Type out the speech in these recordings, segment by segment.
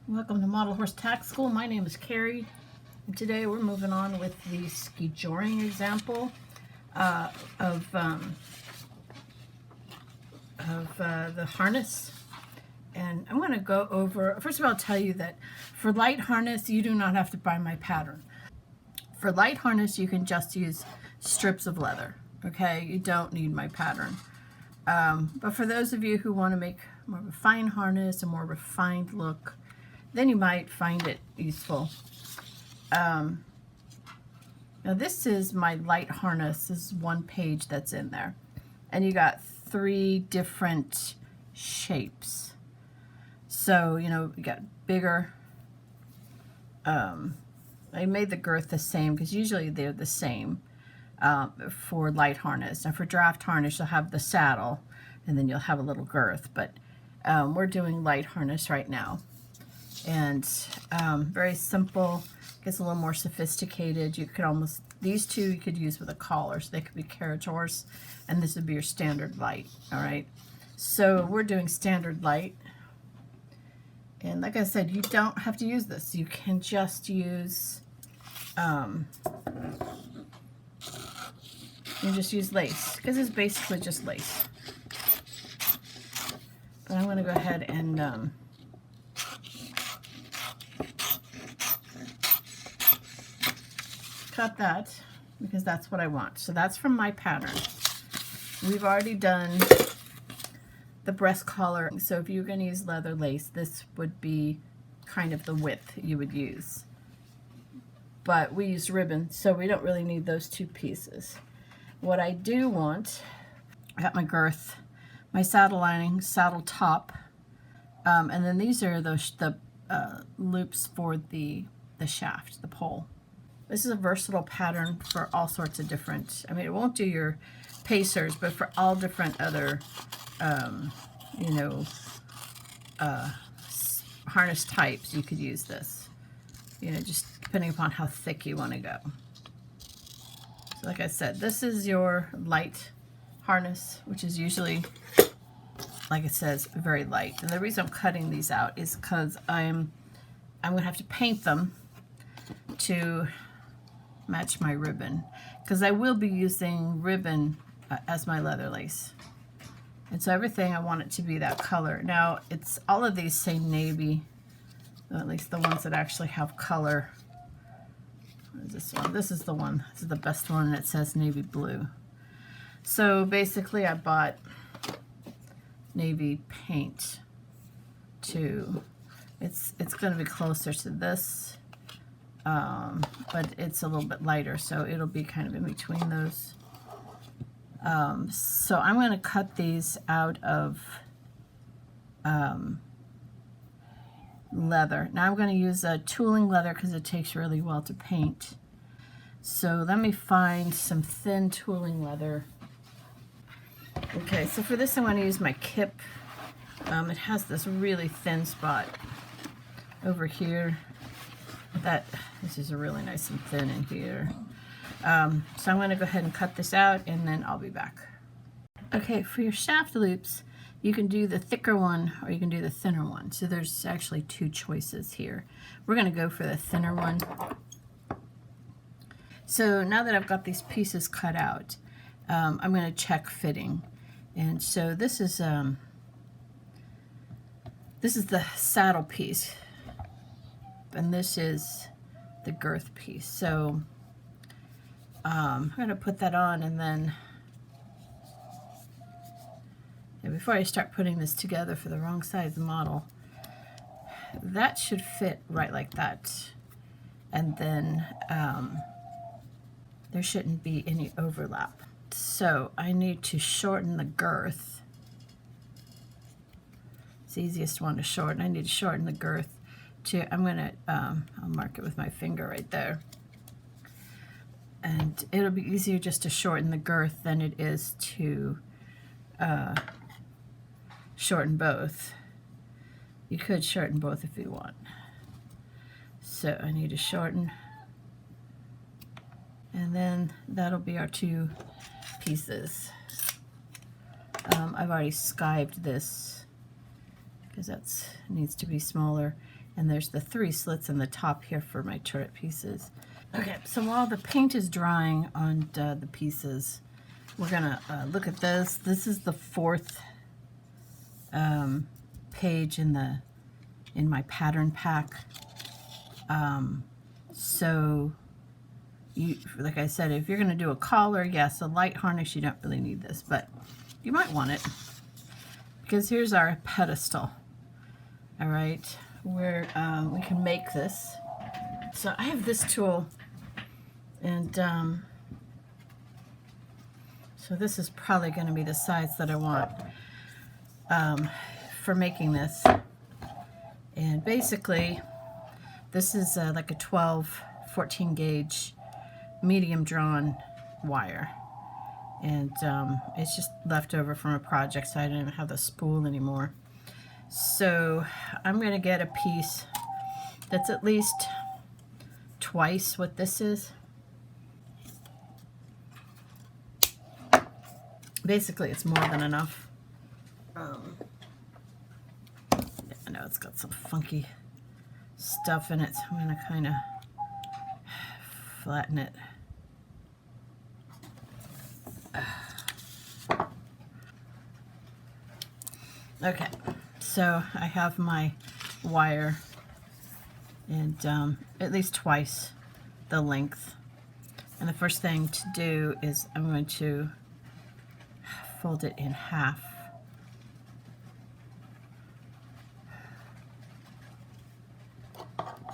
Welcome to Model Horse Tack School. My name is Carrie, and today we're moving on with the Skijoring example of the harness. And I'm going to go over, first of all, I'll tell you that for light harness, you do not have to buy my pattern. For light harness, you can just use strips of leather, okay? You don't need my pattern. But for those of you who want to make more of a fine harness, a more refined look, then you might find it useful. Now this is my light harness. This is one page that's in there. And you got 3 different shapes. So, you know, you got bigger. I made the girth the same because usually they're the same for light harness. Now for draft harness, you'll have the saddle and then you'll have a little girth. But we're doing light harness right now. And very simple, gets a little more sophisticated. You could almost, these two you could use with a collar, so they could be carriage horse, and this would be your standard light, all right? So we're doing standard light, and like I said, you don't have to use this. You can just use, lace, because it's basically just lace. But I'm going to go ahead and cut that because that's what I want. So that's from my pattern. We've already done the breast collar. So if you're going to use leather lace, this would be kind of the width you would use. But we use ribbon, so we don't really need those 2 pieces. What I do want, I got my girth, my saddle lining, saddle top, and then these are the loops for the shaft, the pole. This is a versatile pattern for all sorts of different, I mean, it won't do your pacers, but for all different other, you know, harness types, you could use this. You know, just depending upon how thick you want to go. So like I said, this is your light harness, which is usually, like it says, very light. And the reason I'm cutting these out is because I'm going to have to paint them to match my ribbon, because I will be using ribbon as my leather lace, and so everything I want it to be that color. Now it's all of these say navy, at least the ones that actually have color. What is this one? This is the one. This is the best one. It says navy blue. So basically I bought navy paint to, it's going to be closer to this. But it's a little bit lighter, so it'll be kind of in between those. So I'm going to cut these out of leather. Now I'm going to use a tooling leather because it takes really well to paint. So let me find some thin tooling leather. Okay, so for this I'm going to use my kip. It has this really thin spot over here. This is a really nice and thin in here. So I'm going to go ahead and cut this out, and then I'll be back. Okay, for your shaft loops, you can do the thicker one or you can do the thinner one. So there's actually 2 choices here. We're going to go for the thinner one. So now that I've got these pieces cut out, I'm going to check fitting. And so this is the saddle piece. And this is the girth piece. So I'm going to put that on, and then before I start putting this together for the wrong side of the model, that should fit right like that. And then there shouldn't be any overlap. So I need to shorten the girth. It's the easiest one to shorten. I need to shorten the girth. I'm going to, I'll mark it with my finger right there. And it'll be easier just to shorten the girth than it is to shorten both. You could shorten both if you want. So I need to shorten. And then that'll be our 2 pieces. I've already skived this because that needs to be smaller. And there's the 3 slits in the top here for my turret pieces. Okay, so while the paint is drying on the pieces, we're gonna look at this. This is the 4th page in my pattern pack. So you, like I said, if you're gonna do a collar, yes, a light harness, you don't really need this, but you might want it, because here's our pedestal. All right, where we can make this. So I have this tool, and so this is probably going to be the size that I want for making this. And basically, this is like a 14 gauge medium drawn wire. And it's just left over from a project, so I don't even have the spool anymore. So I'm going to get a piece that's at least twice what this is. Basically, it's more than enough. I know it's got some funky stuff in it, so I'm going to kind of flatten it. Okay, so I have my wire, and at least twice the length. And the first thing to do is I'm going to fold it in half.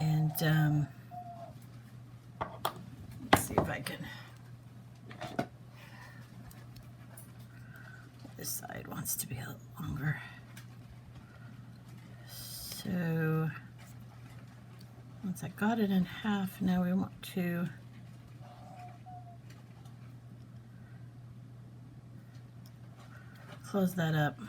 And let's see if I can. This side wants to be a little longer. So once I got it in half, now we want to close that up.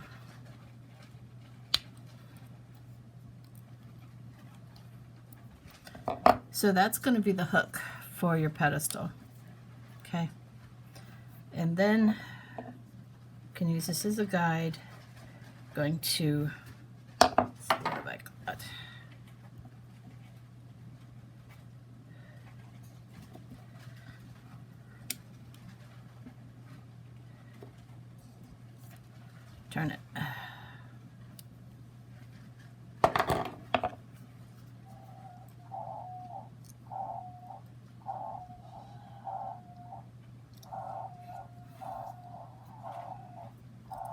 So that's going to be the hook for your pedestal. Okay. And then you can use this as a guide. Going to, let's see what I got. Turn it.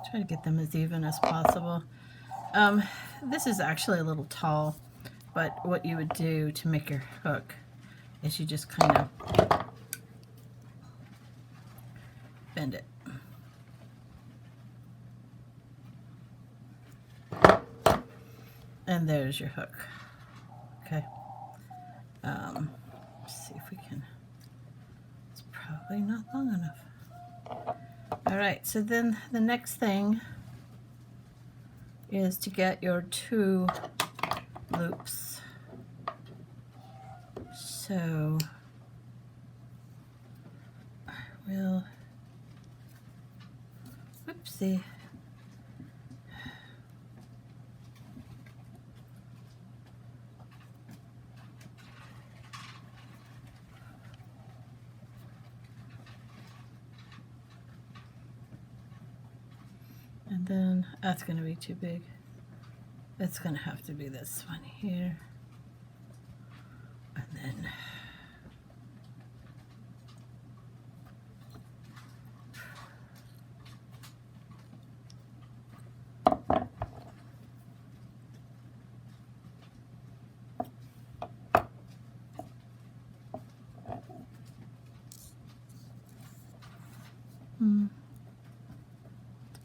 Try to get them as even as possible. This is actually a little tall, but what you would do to make your hook is you just kind of bend it. And there's your hook. Okay. Let's see if we can. It's probably not long enough. All right, so then the next thing is to get your 2 loops. So I will, whoopsie. And then that's going to be too big. It's going to have to be this one here. And then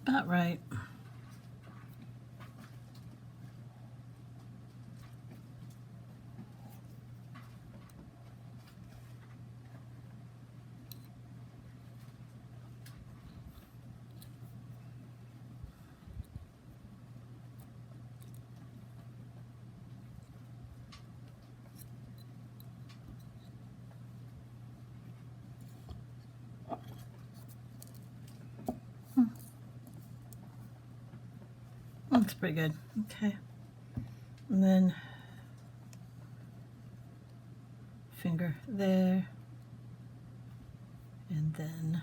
about right. Looks pretty good. Okay. And then finger there, and then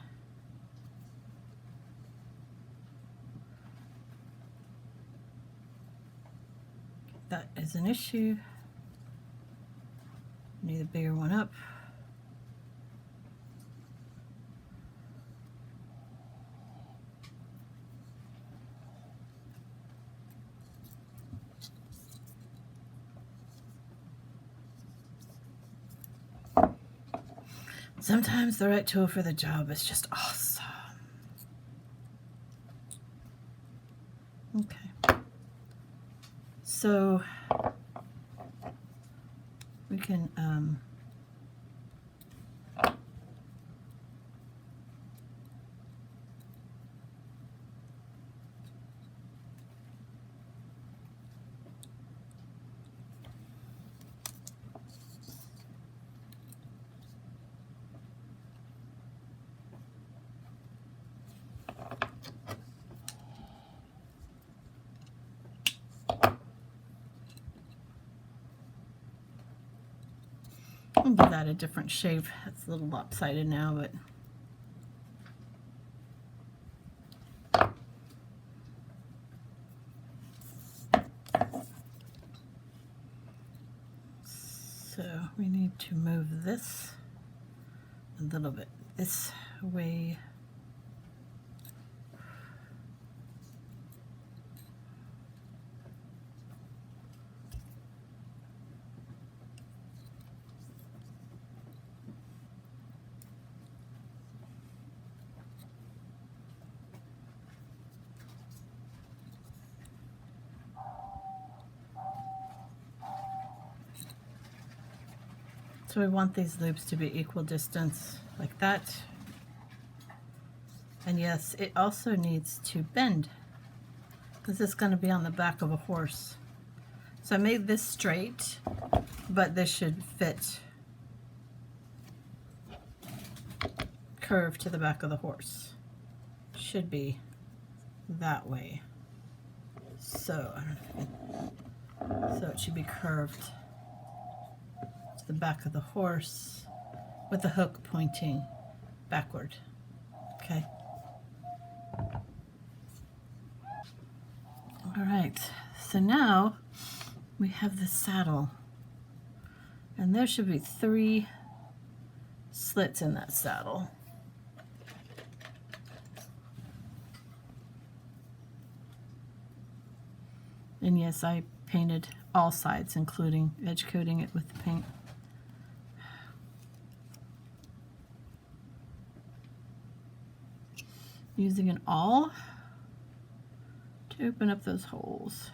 that is an issue. Need a bigger one up. Sometimes the right tool for the job is just awesome. Okay. So we can I'll give that a different shape. It's a little lopsided now, but so we need to move this a little bit this way. So we want these loops to be equal distance, like that. And yes, it also needs to bend, because it's going to be on the back of a horse. So I made this straight, but this should fit curve to the back of the horse. Should be that way. So, so it should be curved to the back of the horse with the hook pointing backward. Okay. All right, so now we have the saddle, and there should be 3 slits in that saddle. And yes, I painted all sides, including edge coating it with the paint. Using an awl to open up those holes.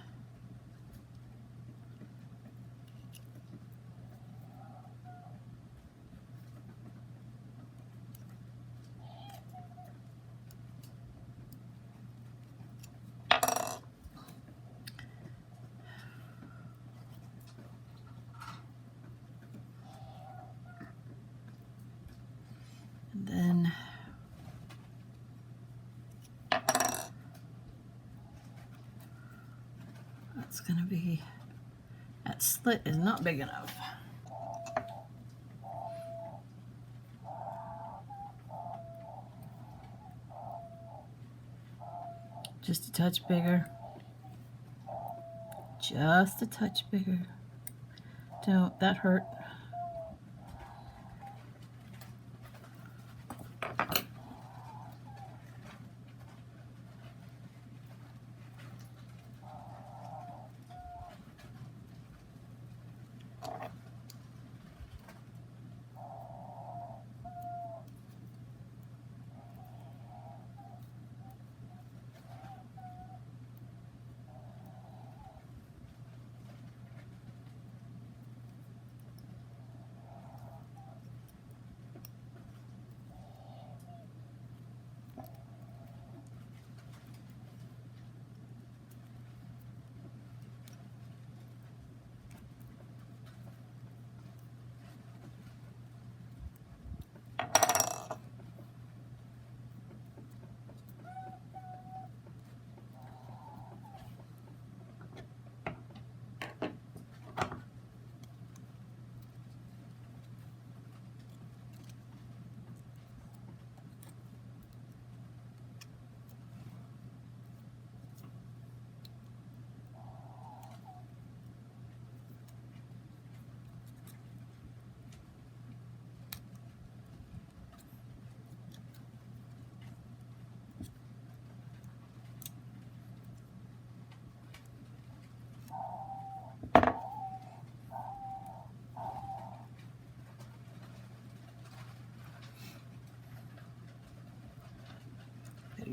And then that's going to be, that slit is not big enough. Just a touch bigger. Just a touch bigger. Don't, that hurt.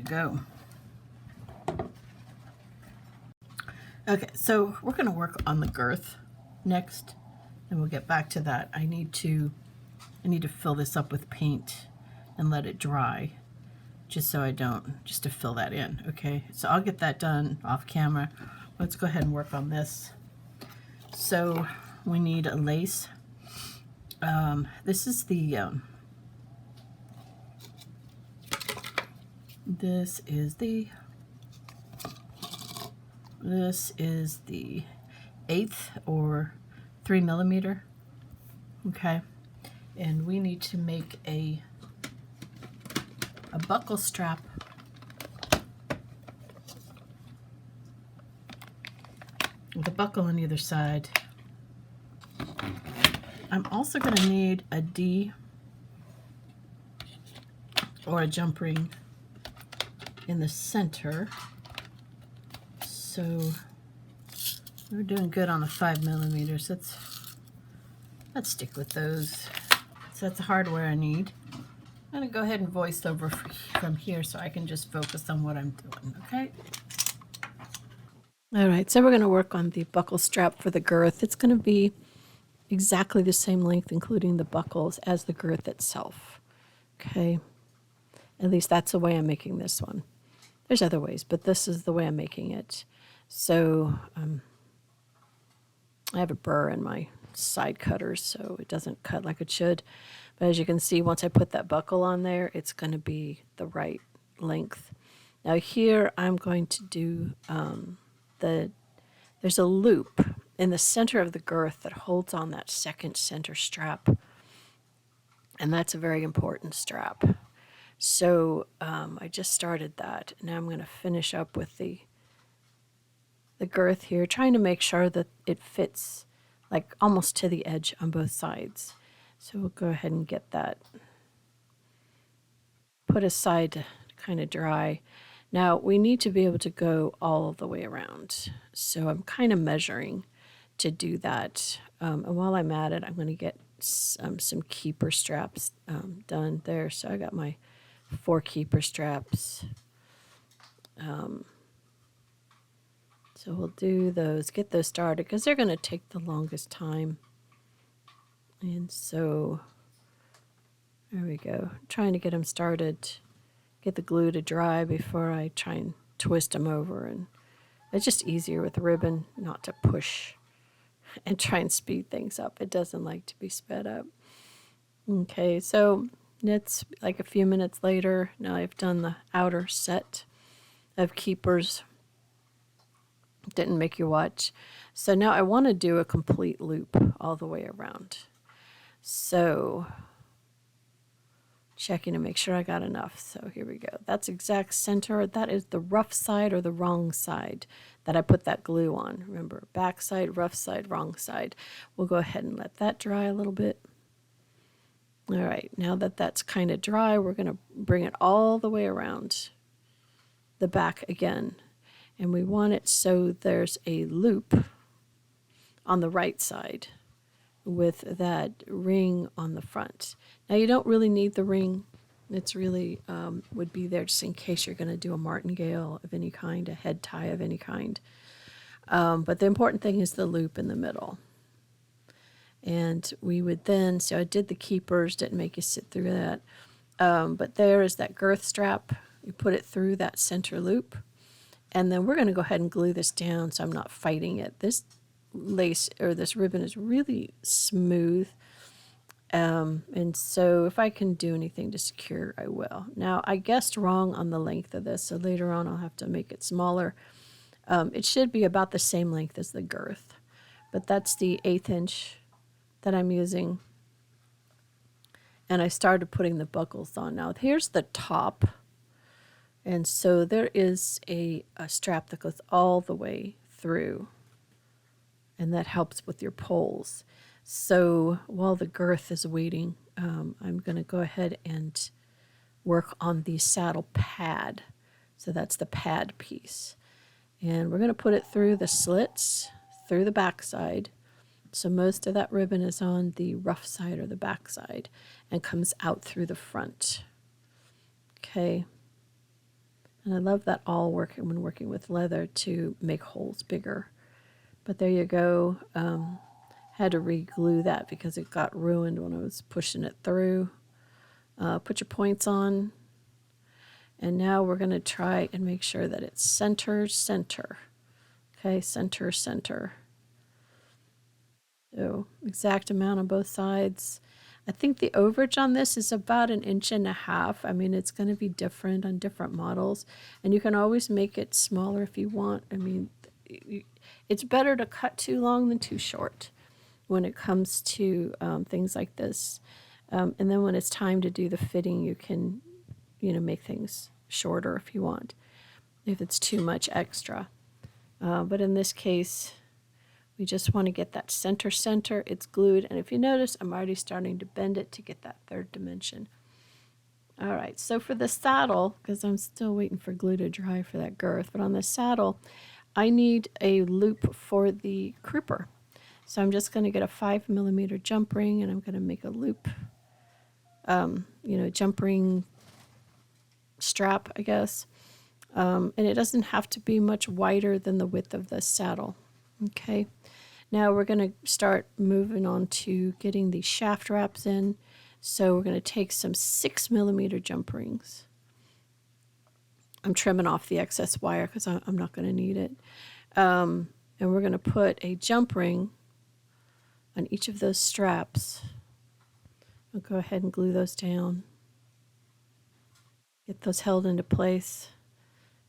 go. Okay, so we're going to work on the girth next, and we'll get back to that. I need to fill this up with paint and let it dry, just to fill that in. Okay, so I'll get that done off camera. Let's go ahead and work on this. So we need a lace. This is the this is the 1/8 or 3mm. Okay, and we need to make a buckle strap with a buckle on either side. I'm also going to need a D or a jump ring in the center. So we're doing good on the 5mm. Let's stick with those. So that's the hardware I need. I'm going to go ahead and voice over from here so I can just focus on what I'm doing, okay? All right, so we're going to work on the buckle strap for the girth. It's going to be exactly the same length, including the buckles, as the girth itself. Okay, at least that's the way I'm making this one. There's other ways, but this is the way I'm making it. So I have a burr in my side cutters, so it doesn't cut like it should. But as you can see, once I put that buckle on there, it's going to be the right length. Now here I'm going to do there's a loop in the center of the girth that holds on that second center strap, and that's a very important strap. So I just started that. Now I'm going to finish up with the girth here, trying to make sure that it fits like almost to the edge on both sides. So we'll go ahead and get that put aside to kind of dry. Now we need to be able to go all the way around. So I'm kind of measuring to do that. And while I'm at it, I'm going to get some keeper straps done there. So I got my 4 keeper straps. So we'll do those, get those started, because they're going to take the longest time. And so there we go. I'm trying to get them started, get the glue to dry before I try and twist them over. And it's just easier with ribbon not to push and try and speed things up. It doesn't like to be sped up. Okay, so it's like a few minutes later. Now I've done the outer set of keepers. Didn't make you watch. So now I want to do a complete loop all the way around. So checking to make sure I got enough. So here we go. That's exact center. That is the rough side or the wrong side that I put that glue on. Remember, back side, rough side, wrong side. We'll go ahead and let that dry a little bit. All right, now that that's kind of dry, we're going to bring it all the way around the back again. And we want it so there's a loop on the right side with that ring on the front. Now you don't really need the ring. It's really would be there just in case you're going to do a martingale of any kind, a head tie of any kind. But the important thing is the loop in the middle. And we would then, so I did the keepers, didn't make you sit through that. But there is that girth strap. You put it through that center loop. And then we're going to go ahead and glue this down so I'm not fighting it. This lace or this ribbon is really smooth. And so if I can do anything to secure, I will. Now, I guessed wrong on the length of this, so later on I'll have to make it smaller. It should be about the same length as the girth, but that's the 1/8 inch that I'm using. And I started putting the buckles on. Now, here's the top. And so there is a strap that goes all the way through, and that helps with your poles. So while the girth is waiting, I'm going to go ahead and work on the saddle pad. So that's the pad piece. And we're going to put it through the slits, through the back side. So most of that ribbon is on the rough side or the back side and comes out through the front. Okay. And I love that all working when working with leather to make holes bigger. But there you go. Had to re-glue that because it got ruined when I was pushing it through. Put your points on. And now we're going to try and make sure that it's center, center. Okay, center, center. So exact amount on both sides. I think the overage on this is about 1.5 inches. I mean, it's going to be different on different models. And you can always make it smaller if you want. I mean, it's better to cut too long than too short when it comes to things like this. And then when it's time to do the fitting, you can, make things shorter if you want, if it's too much extra. But in this case, we just want to get that center center. It's glued. And if you notice, I'm already starting to bend it to get that third dimension. All right, so for the saddle, because I'm still waiting for glue to dry for that girth, but on the saddle, I need a loop for the crupper. So I'm just going to get a 5mm jump ring, and I'm going to make a loop, jump ring strap, I guess. And it doesn't have to be much wider than the width of the saddle. Okay. Now we're going to start moving on to getting the shaft wraps in. So we're going to take some 6mm jump rings. I'm trimming off the excess wire because I'm not going to need it. And we're going to put a jump ring on each of those straps. I'll go ahead and glue those down. Get those held into place.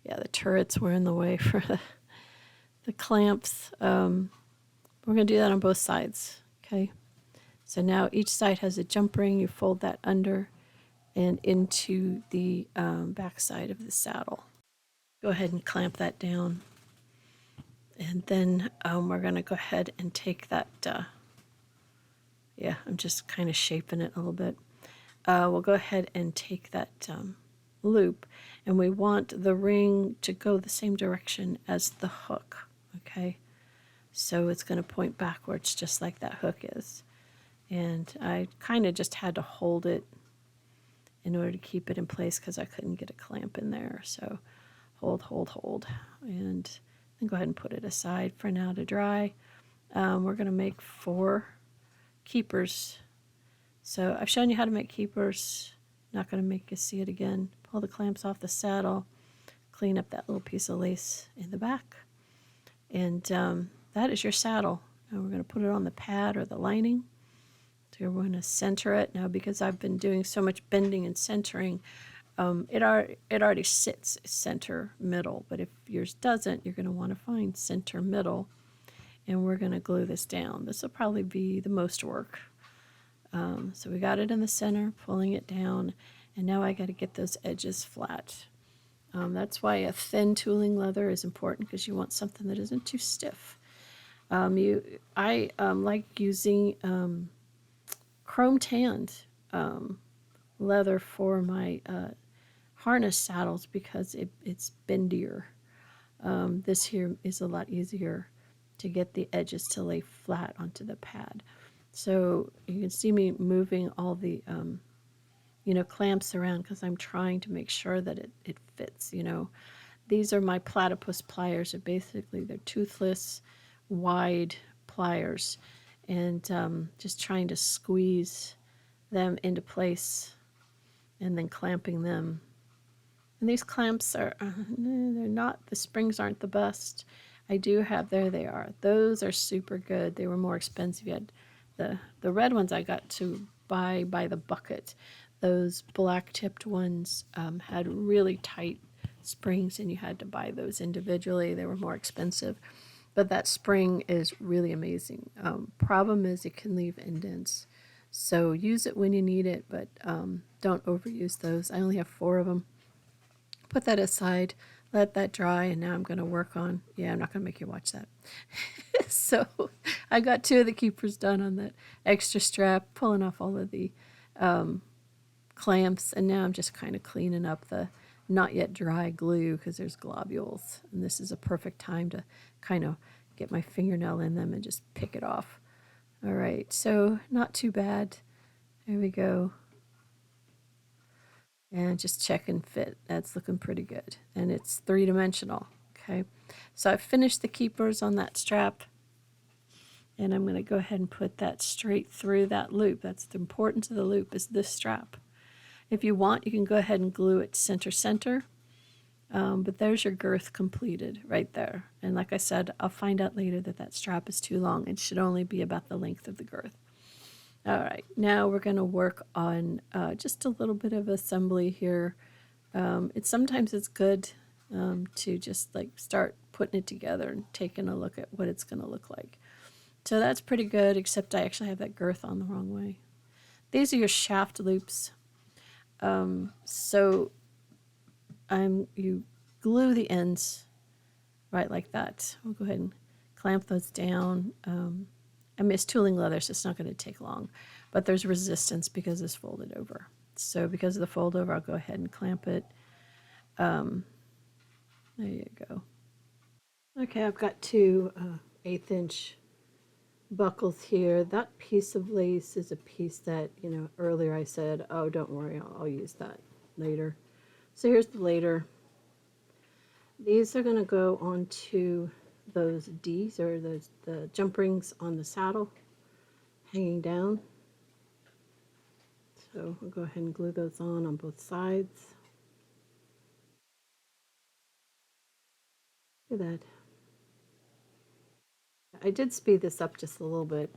Yeah, the turrets were in the way for the clamps. We're going to do that on both sides, okay? So now each side has a jump ring. You fold that under and into the back side of the saddle. Go ahead and clamp that down. And then we're going to go ahead and take that, I'm just kind of shaping it a little bit. We'll go ahead and take that loop, and we want the ring to go the same direction as the hook, okay? So it's going to point backwards just like that hook is. And I kind of just had to hold it in order to keep it in place because I couldn't get a clamp in there. So hold, hold, hold. And then go ahead and put it aside for now to dry. We're going to make 4 keepers. So I've shown you how to make keepers. Not going to make you see it again. Pull the clamps off the saddle. Clean up that little piece of lace in the back. And that is your saddle. Now we're going to put it on the pad or the lining. So we're going to center it. Now because I've been doing so much bending and centering, it already sits center middle. But if yours doesn't, you're going to want to find center middle. And we're going to glue this down. This will probably be the most work. So we got it in the center, pulling it down. And now I got to get those edges flat. That's why a thin tooling leather is important, because you want something that isn't too stiff. I like using chrome tanned leather for my harness saddles because it's bendier. This here is a lot easier to get the edges to lay flat onto the pad. So you can see me moving all the clamps around because I'm trying to make sure that it fits. These are my platypus pliers. They're toothless, wide pliers, and just trying to squeeze them into place and then clamping them. And these clamps they're not, the springs aren't the best. I do have, there they are. Those are super good. They were more expensive. You had the red ones I got to buy by the bucket. Those black tipped ones had really tight springs, and you had to buy those individually. They were more expensive. But that spring is really amazing. Problem is it can leave indents. So use it when you need it, but don't overuse those. I only have 4 of them. Put that aside, let that dry, and now I'm going to work on, I'm not going to make you watch that. So I got 2 of the keepers done on that extra strap, pulling off all of the clamps, and now I'm just kind of cleaning up the not yet dry glue because there's globules, and this is a perfect time to kind of get my fingernail in them and just pick it off. All right, so not too bad. There we go. And just check and fit. That's looking pretty good. And it's 3-dimensional. Okay. So I've finished the keepers on that strap. And I'm going to go ahead and put that straight through that loop. That's the importance of the loop, is this strap. If you want, you can go ahead and glue it center. But there's your girth completed right there. And like I said, I'll find out later that that strap is too long. It should only be about the length of the girth. All right, now we're going to work on just a little bit of assembly here. Sometimes it's good to just like start putting it together and taking a look at what it's going to look like. So that's pretty good, except I actually have that girth on the wrong way. These are your shaft loops. So you glue the ends right like that. We'll go ahead and clamp those down. I mean, it's tooling leather, so it's not going to take long, but there's resistance because it's folded over. So because of the fold over, I'll go ahead and clamp it. There you go. Okay, I've got two 1/8 inch buckles here. That piece of lace is a piece that, earlier I said, oh, don't worry, I'll use that later. So here's the later. These are going to go onto those D's, or the jump rings on the saddle hanging down. So we'll go ahead and glue those on both sides. Look at that. I did speed this up just a little bit.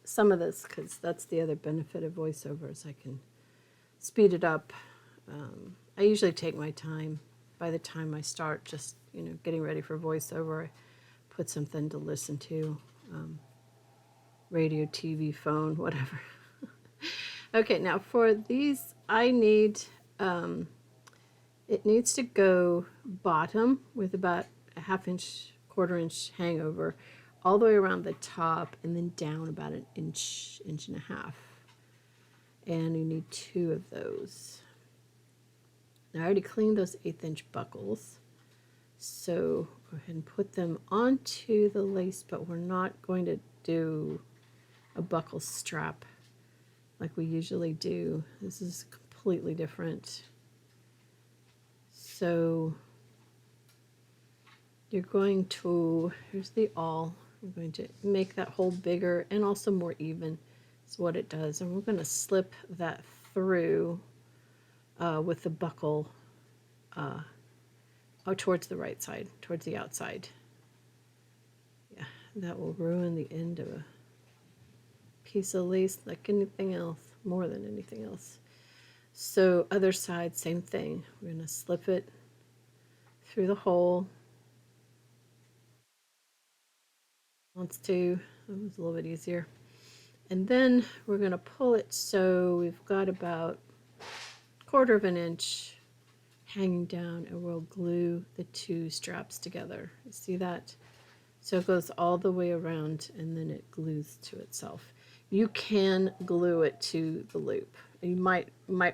Some of this, because that's the other benefit of voiceovers, I can speed it up. I usually take my time. By the time I start just, getting ready for voiceover, I put something to listen to, radio, TV, phone, whatever. Okay, now for these, I need, it needs to go bottom with about a 1/2 inch, 1/4 inch hangover, all the way around the top, and then down about an inch, 1.5 inches. And you need 2 of those. Now I already cleaned those 1/8 inch buckles, so go ahead and put them onto the lace, but we're not going to do a buckle strap like we usually do. This is completely different. So you're going to, here's the awl, I'm going to make that hole bigger and also more even is what it does. And we're going to slip that through with the buckle towards the right side, towards the outside. Yeah, that will ruin the end of a piece of lace like anything else, more than anything else. So other side, same thing. We're going to slip it through the hole. Wants to, that was a little bit easier. And then we're going to pull it so we've got about 1/4 inch hanging down, and we'll glue the 2 straps together. You see that? So it goes all the way around and then it glues to itself. You can glue it to the loop. You might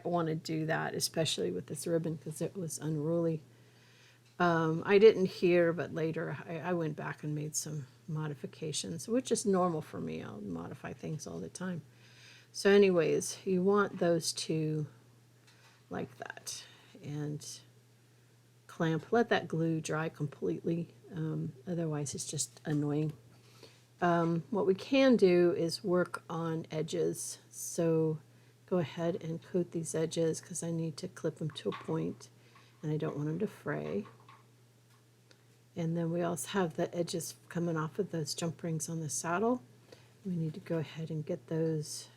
want to do that, especially with this ribbon, because it was unruly. I didn't here, but later I went back and made some modifications, which is normal for me. I'll modify things all the time. So anyways, you want those 2 like that, and clamp. Let that glue dry completely, otherwise it's just annoying. What we can do is work on edges. So go ahead and coat these edges because I need to clip them to a point and I don't want them to fray. And then we also have the edges coming off of those jump rings on the saddle. We need to go ahead and get those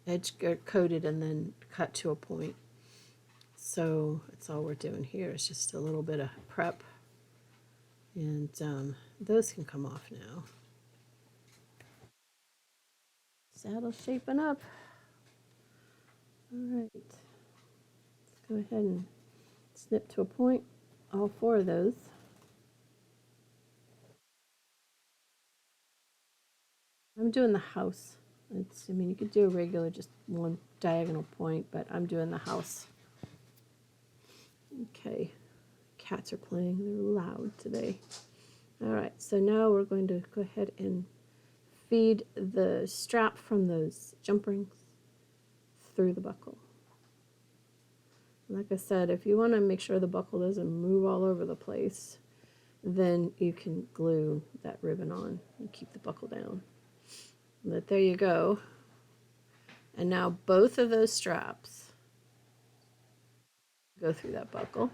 edge coated and then cut to a point. So that's all we're doing here. It's just a little bit of prep. And those can come off now. Saddle shaping up. All right. Let's go ahead and snip to a point, all 4 of those. I'm doing the house. I mean, you could do a regular, just one diagonal point, but I'm doing the house. Okay. Cats are playing. They're loud today. All right. So now we're going to go ahead and feed the strap from those jump rings through the buckle. Like I said, if you want to make sure the buckle doesn't move all over the place, then you can glue that ribbon on and keep the buckle down. But there you go. And now both of those straps go through that buckle.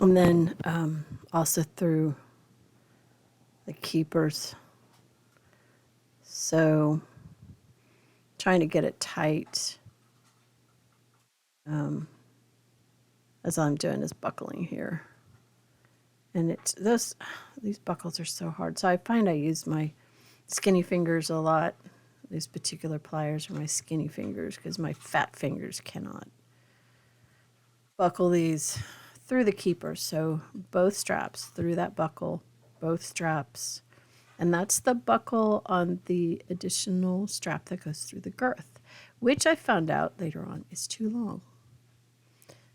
And then also through the keepers. So trying to get it tight as I'm doing is buckling here. And these buckles are so hard. So I find I use my skinny fingers a lot. These particular pliers are my skinny fingers because my fat fingers cannot buckle these through the keepers. So both straps through that buckle, both straps. And that's the buckle on the additional strap that goes through the girth, which I found out later on is too long.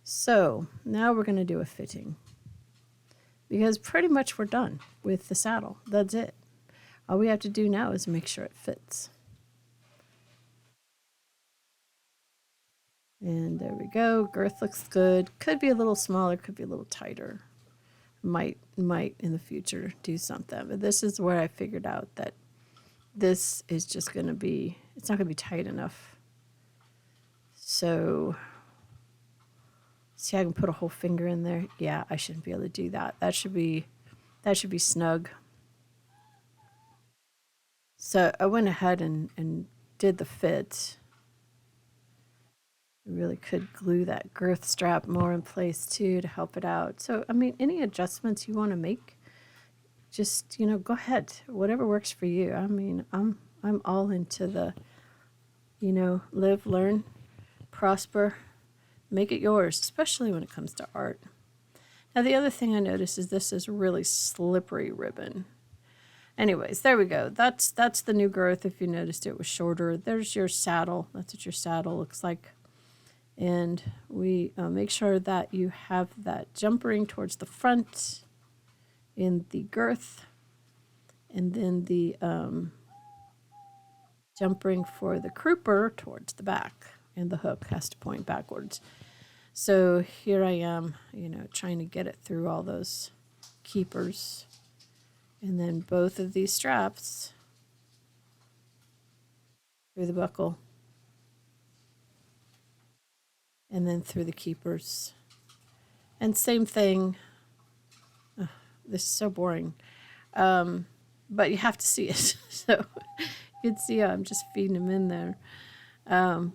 So now we're going to do a fitting, because pretty much we're done with the saddle. That's it. All we have to do now is make sure it fits. And there we go. Girth looks good. Could be a little smaller, could be a little tighter. Might in the future do something. But this is where I figured out that this is just going to be, it's not going to be tight enough. So, see, I can put a whole finger in there. Yeah, I shouldn't be able to do that. That should be snug. So I went ahead and did the fit. I really could glue that girth strap more in place too to help it out. So, I mean, any adjustments you want to make, just, go ahead. Whatever works for you. I mean, I'm all into the, live, learn, prosper, make it yours, especially when it comes to art. Now, the other thing I noticed is this is really slippery ribbon. Anyways, there we go. That's the new girth. If you noticed, it was shorter. There's your saddle. That's what your saddle looks like. And we make sure that you have that jump ring towards the front in the girth, and then the jump ring for the crooper towards the back, and the hook has to point backwards. So here I am, trying to get it through all those keepers, and then both of these straps through the buckle, and then through the keepers. And same thing. Oh, this is so boring. But you have to see it. So you can see how I'm just feeding them in there.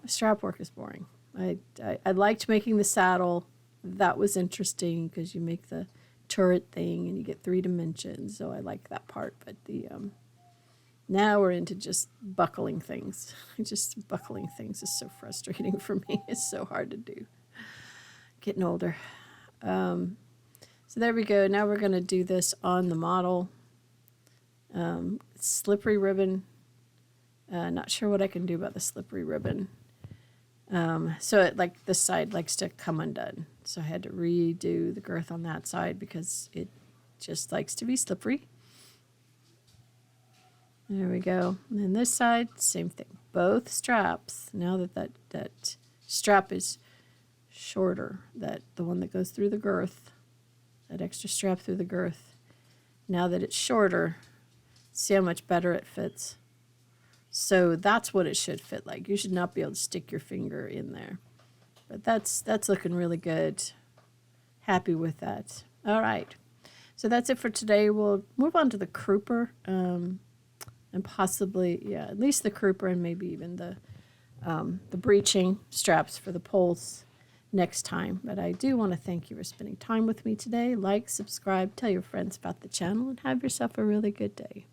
Strap work is boring. I liked making the saddle. That was interesting because you make the turret thing and you get 3 dimensions. So I like that part. But the now we're into just buckling things. Just buckling things is so frustrating for me. It's so hard to do. Getting older. So there we go. Now we're going to do this on the model. Slippery ribbon. Not sure what I can do about the slippery ribbon. So it, like, this side likes to come undone. So I had to redo the girth on that side because it just likes to be slippery. There we go. And then this side, same thing. Both straps, now that strap is shorter, the one that goes through the girth, that extra strap through the girth, now that it's shorter, see how much better it fits. So that's what it should fit like. You should not be able to stick your finger in there. But that's looking really good. Happy with that. All right. So that's it for today. We'll move on to the crooper. And possibly, at least the crooper, and maybe even the breeching straps for the poles next time. But I do want to thank you for spending time with me today. Like, subscribe, tell your friends about the channel, and have yourself a really good day.